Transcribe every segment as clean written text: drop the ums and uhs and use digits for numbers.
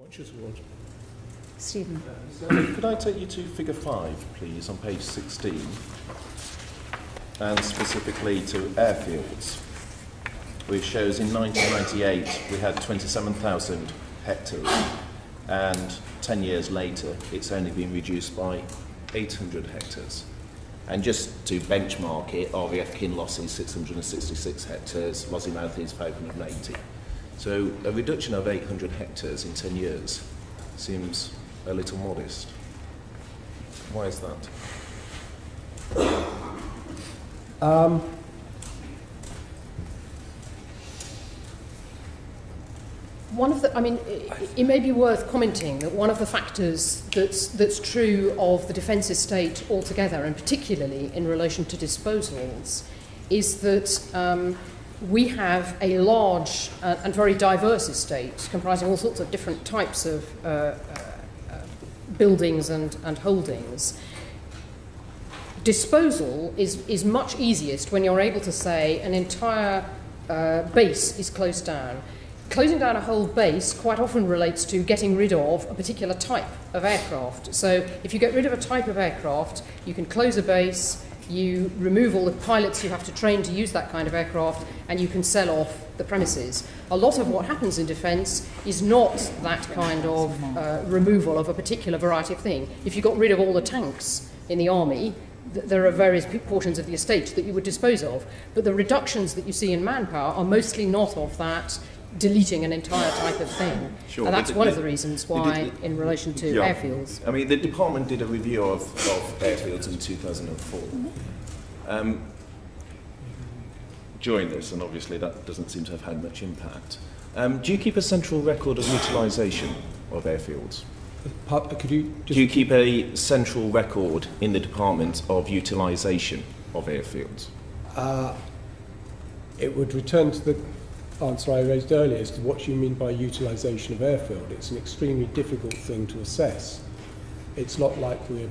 Watchers Award. Stephen. Could I take you to figure 5, please, on page 16, and specifically to airfields, which shows in 1998 we had 27,000 hectares, and 10 years later it's only been reduced by 800 hectares. And just to benchmark it, RVF Kinloss is 666 hectares, Lossiemouth is 580. So a reduction of 800 hectares in 10 years seems a little modest. Why is that? It may be worth commenting that one of the factors that's true of the defence estate altogether, and particularly in relation to disposals, is that we have a large and very diverse estate comprising all sorts of different types of buildings and holdings. Disposal is much easiest when you're able to say an entire base is closed down. Closing down a whole base quite often relates to getting rid of a particular type of aircraft. So if you get rid of a type of aircraft, you can close a base, you remove all the pilots you have to train to use that kind of aircraft, and you can sell off the premises. A lot of what happens in defence is not that kind of removal of a particular variety of thing. If you got rid of all the tanks in the army, there are various portions of the estate that you would dispose of. But the reductions that you see in manpower are mostly not of that deleting an entire type of thing. Sure, and that's one of the reasons why, in relation to airfields. I mean, the department did a review of airfields in 2004. During this, and obviously that doesn't seem to have had much impact. Do you keep a central record of utilisation of airfields? Could you just... Do you keep a central record in the department of utilisation of airfields? It would return to the answer I raised earlier as to what you mean by utilisation of airfield. It's an extremely difficult thing to assess. It's not like we're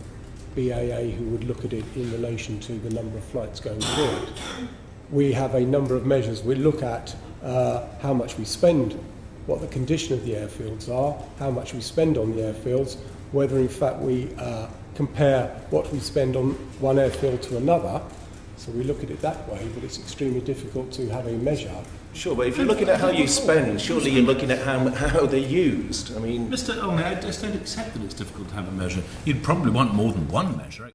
BAA who would look at it in relation to the number of flights going forward. We have a number of measures. We look at how much we spend, what the condition of the airfields are, how much we spend on the airfields, whether in fact we compare what we spend on one airfield to another. So we look at it that way, but it's extremely difficult to have a measure. Sure, but if you're looking at how you spend, surely you're looking at how they're used. I mean, Mr. Olney, I just don't accept that it's difficult to have a measure. You'd probably want more than one measure.